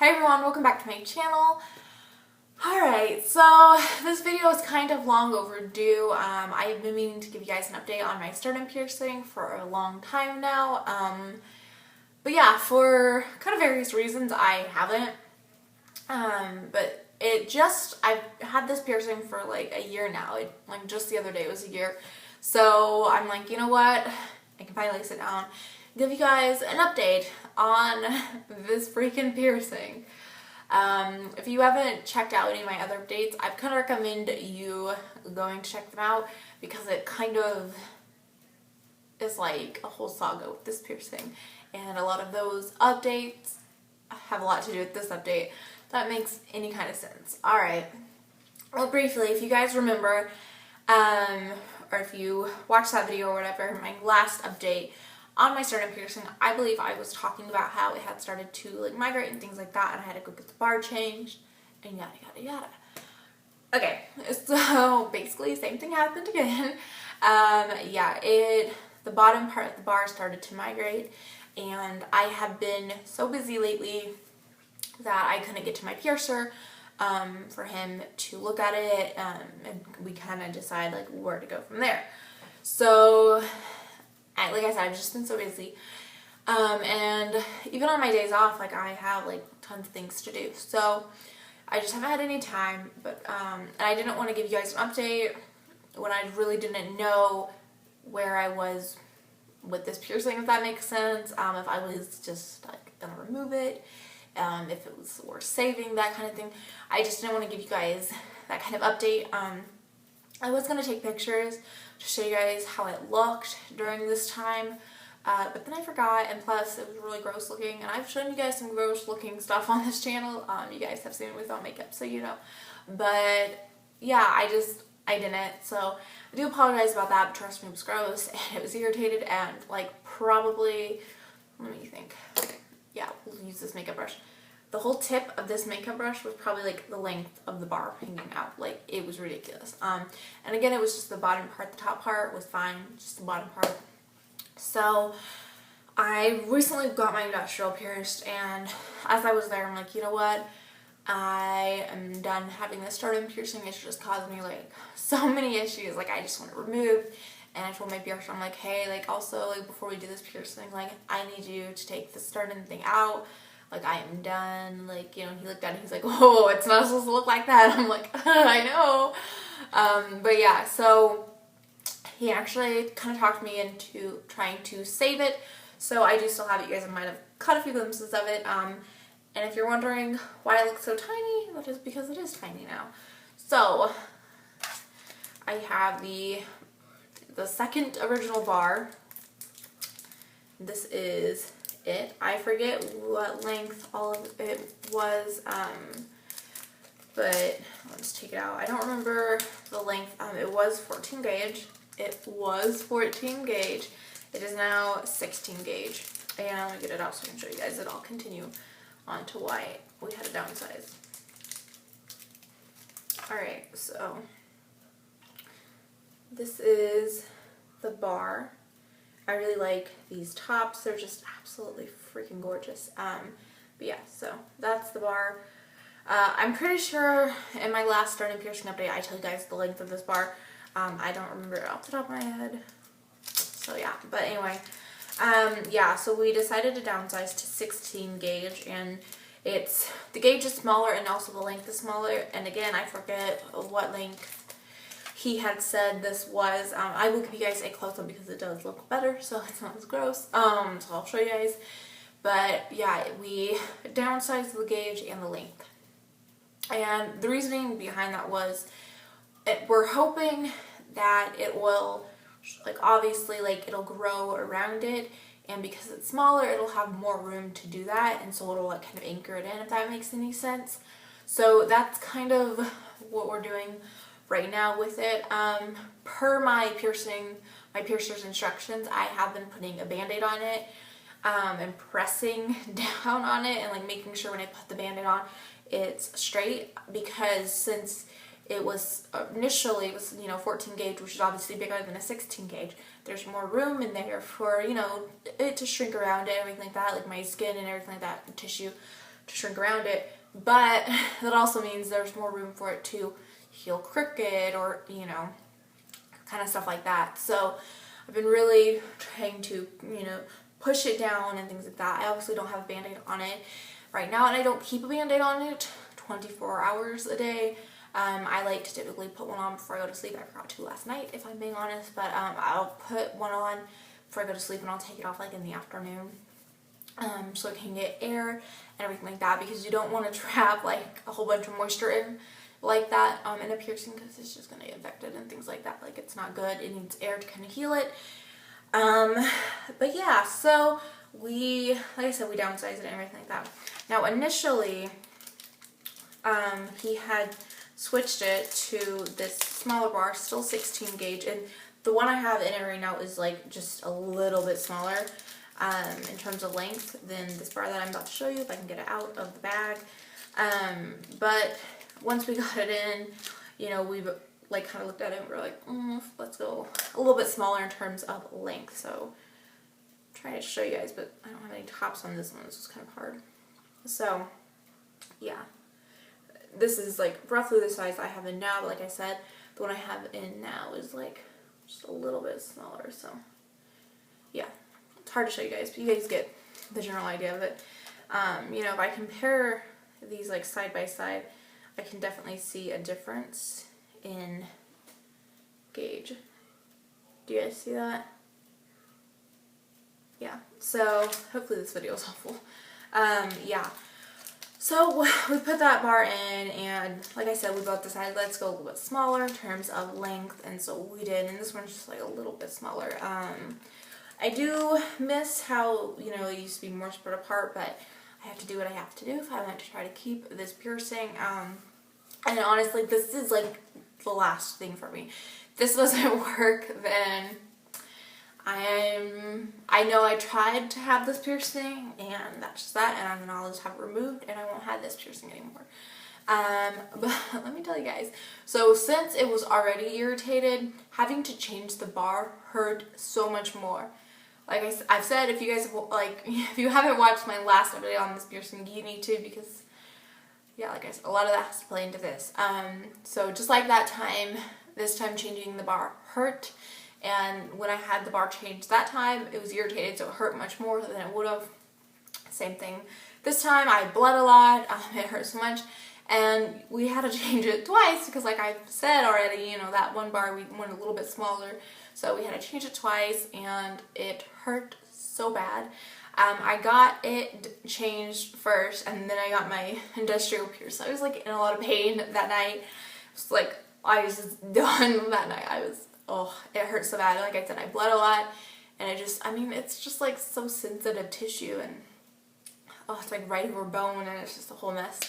Hey everyone, welcome back to my channel. Alright, so this video is kind of long overdue. I've been meaning to give you guys an update on my sternum piercing for a long time now. But yeah, for kind of various reasons I haven't. But I've had this piercing for like a year now. Like just the other day it was a year. So I'm like, you know what? I can finally sit down, give you guys an update on this freaking piercing. If you haven't checked out any of my other updates, I'd kind of recommend you going to check them out because it kind of is like a whole saga with this piercing, and a lot of those updates have a lot to do with this update. If that makes any kind of sense. Alright, well, briefly, if you guys remember, or if you watched that video or whatever, my last update on my sternum piercing, I believe I was talking about how it had started to like migrate and things like that, and I had to go get the bar changed and yada yada yada. Okay, so basically same thing happened again. The bottom part of the bar started to migrate, and I have been so busy lately that I couldn't get to my piercer for him to look at it, and we kind of decide like where to go from there. So like I said, I've just been so busy, and even on my days off, like I have like tons of things to do, so I just haven't had any time. But and I didn't want to give you guys an update when I really didn't know where I was with this piercing, if that makes sense. If I was just like gonna remove it, if it was worth saving, that kind of thing. I just didn't want to give you guys that kind of update. I was gonna take pictures to show you guys how it looked during this time, but then I forgot, and plus it was really gross looking, and I've shown you guys some gross looking stuff on this channel. You guys have seen it without makeup, so you know. But yeah, I didn't, so I do apologize about that, but trust me, it was gross, and it was irritated, and like probably, let me think, yeah, we'll use this makeup brush. The whole tip of this makeup brush was probably like the length of the bar hanging out. Like, it was ridiculous. And again, it was just the bottom part. The top part was fine, just the bottom part. So I recently got my nostril pierced, and as I was there, I'm like, you know what? I am done having this sternum piercing. It's just caused me like so many issues. Like, I just want it removed. And I told my piercer, I'm like, hey, like also like before we do this piercing, like I need you to take the sternum thing out. Like, I am done. Like, you know, he looked at it, he's like, oh, it's not supposed to look like that. I'm like, I know. But yeah, so he actually kind of talked me into trying to save it. So I do still have it. You guys might have caught a few glimpses of it. And if you're wondering why it looks so tiny, that is because it is tiny now. So I have the second original bar. This is it. I forget what length all of it was, but let's take it out. I don't remember the length. It was 14 gauge. It was 14 gauge. It is now 16 gauge. And I'm gonna get it out so I can show you guys it. I'll continue on to why we had to downsize. Alright, so this is the bar. I really like these tops. They're just absolutely freaking gorgeous. But yeah, so that's the bar. I'm pretty sure in my last sternum piercing update I told you guys the length of this bar. I don't remember it off the top of my head. So yeah, but anyway, yeah, so we decided to downsize to 16 gauge, and the gauge is smaller and also the length is smaller. And again, I forget what length he had said this was. I will give you guys a close-up because it does look better, so it's not as gross. So I'll show you guys. But yeah, we downsized the gauge and the length. And the reasoning behind that was we're hoping that it will, like, obviously, like, it'll grow around it, and because it's smaller, it'll have more room to do that, and so it'll like kind of anchor it in, if that makes any sense. So that's kind of what we're doing right now with it. Per my piercer's instructions, I have been putting a band-aid on it, and pressing down on it, and like making sure when I put the band-aid on it's straight, because since it was initially, it was, you know, 14 gauge, which is obviously bigger than a 16 gauge. There's more room in there for, you know, it to shrink around it, everything like that, like my skin and everything like that, and tissue. to shrink around it, but that also means there's more room for it to heal crooked or, you know, kind of stuff like that. So I've been really trying to, you know, push it down and things like that. I obviously don't have a band-aid on it right now, and I don't keep a band-aid on it 24 hours a day. I like to typically put one on before I go to sleep. I forgot to last night, if I'm being honest, but I'll put one on before I go to sleep, and I'll take it off like in the afternoon, so it can get air and everything like that, because you don't want to trap like a whole bunch of moisture in like that in a piercing, because it's just going to get infected and things like that. Like, it's not good. It needs air to kind of heal it. But yeah, so we, like I said, we downsized it and everything like that. Now initially, he had switched it to this smaller bar, still 16 gauge, and the one I have in it right now is like just a little bit smaller in terms of length than this bar that I'm about to show you, if I can get it out of the bag. But once we got it in, you know, we like kind of looked at it and we were like, let's go a little bit smaller in terms of length. So I'm trying to show you guys, but I don't have any tops on this one. This is kind of hard. So yeah, this is like roughly the size I have in now, but like I said, the one I have in now is like just a little bit smaller. So yeah, it's hard to show you guys, but you guys get the general idea of it. You know, if I compare these like side by side, I can definitely see a difference in gauge. Do you guys see that? Yeah, so hopefully this video is helpful. Yeah, so we put that bar in, and like I said, we both decided let's go a little bit smaller in terms of length, and so we did, and this one's just like a little bit smaller. I do miss how, you know, it used to be more spread apart, but I have to do what I have to do if I want to try to keep this piercing. And honestly, this is like the last thing for me. If this doesn't work, then I know I tried to have this piercing, and that's just that, and then I'll just have it removed, and I won't have this piercing anymore. But let me tell you guys, so since it was already irritated, having to change the bar hurt so much more. Like I've said, if you guys like, if you haven't watched my last video on this piercing, you need to, because yeah, like I said, a lot of that has to play into this. So just like that time, this time changing the bar hurt, and when I had the bar changed that time, it was irritated, so it hurt much more than it would have. Same thing this time. I bled a lot. It hurt so much, and we had to change it twice because, like I've said already, you know, that one bar we went a little bit smaller, so we had to change it twice, and it hurt so bad. I got it changed first, and then I got my industrial pierce. So I was like in a lot of pain that night. It was like, I was just done that night. I was, oh, it hurt so bad. Like I said, I bled a lot, and I mean, it's just like so sensitive tissue, and oh, it's like right over bone, and it's just a whole mess.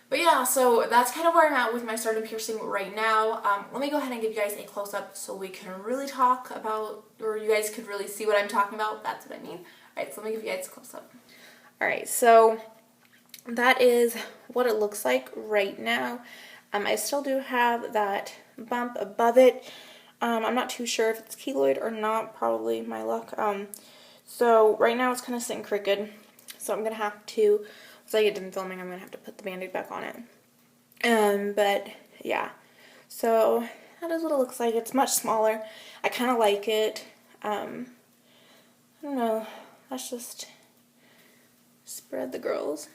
But yeah, so that's kind of where I'm at with my sternum piercing right now. Let me go ahead and give you guys a close-up so we can really talk about, or you guys could really see what I'm talking about. That's what I mean. Alright, so let me give you guys a close-up. Alright, so that is what it looks like right now. I still do have that bump above it. I'm not too sure if it's keloid or not, probably my luck. So right now it's kind of sitting crooked, so I'm going to have to, once I get done filming, I'm going to have to put the band-aid back on it. But yeah, so that is what it looks like. It's much smaller. I kind of like it. I don't know. Let's just spread the girls.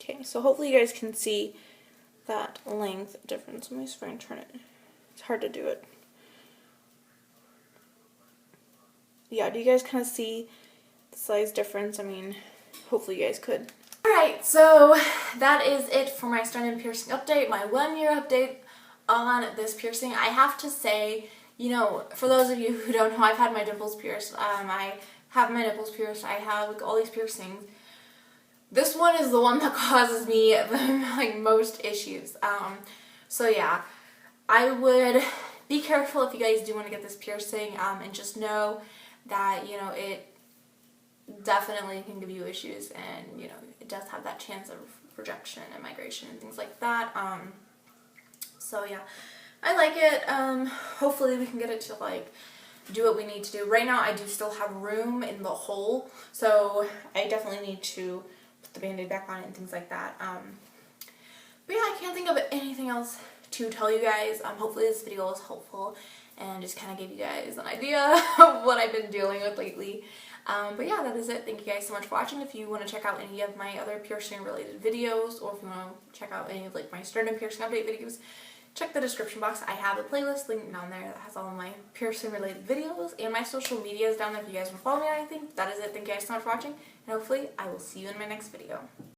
Okay, so hopefully you guys can see that length difference. Let me see if I can turn it. It's hard to do it. Yeah, do you guys kind of see the size difference? I mean, hopefully you guys could. Alright, so that is it for my sternum piercing update, my 1-year update on this piercing. I have to say, you know, for those of you who don't know, I've had my dimples pierced, I have my nipples pierced, I have like all these piercings. This one is the one that causes me like most issues. So yeah, I would be careful if you guys do want to get this piercing, and just know that, you know, it definitely can give you issues, and, you know, it does have that chance of rejection and migration and things like that. So yeah, I like it. Hopefully we can get it to like do what we need to do. Right now I do still have room in the hole, so I definitely need to put the band-aid back on it and things like that. But yeah, I can't think of anything else to tell you guys. Hopefully this video was helpful and just kind of gave you guys an idea of what I've been dealing with lately. But yeah, that is it. Thank you guys so much for watching. If you want to check out any of my other piercing related videos, or if you want to check out any of like my sternum piercing update videos, check the description box. I have a playlist linked down there that has all of my piercing related videos, and my social media is down there if you guys want to follow me or anything. That is it. Thank you guys so much for watching, and hopefully I will see you in my next video.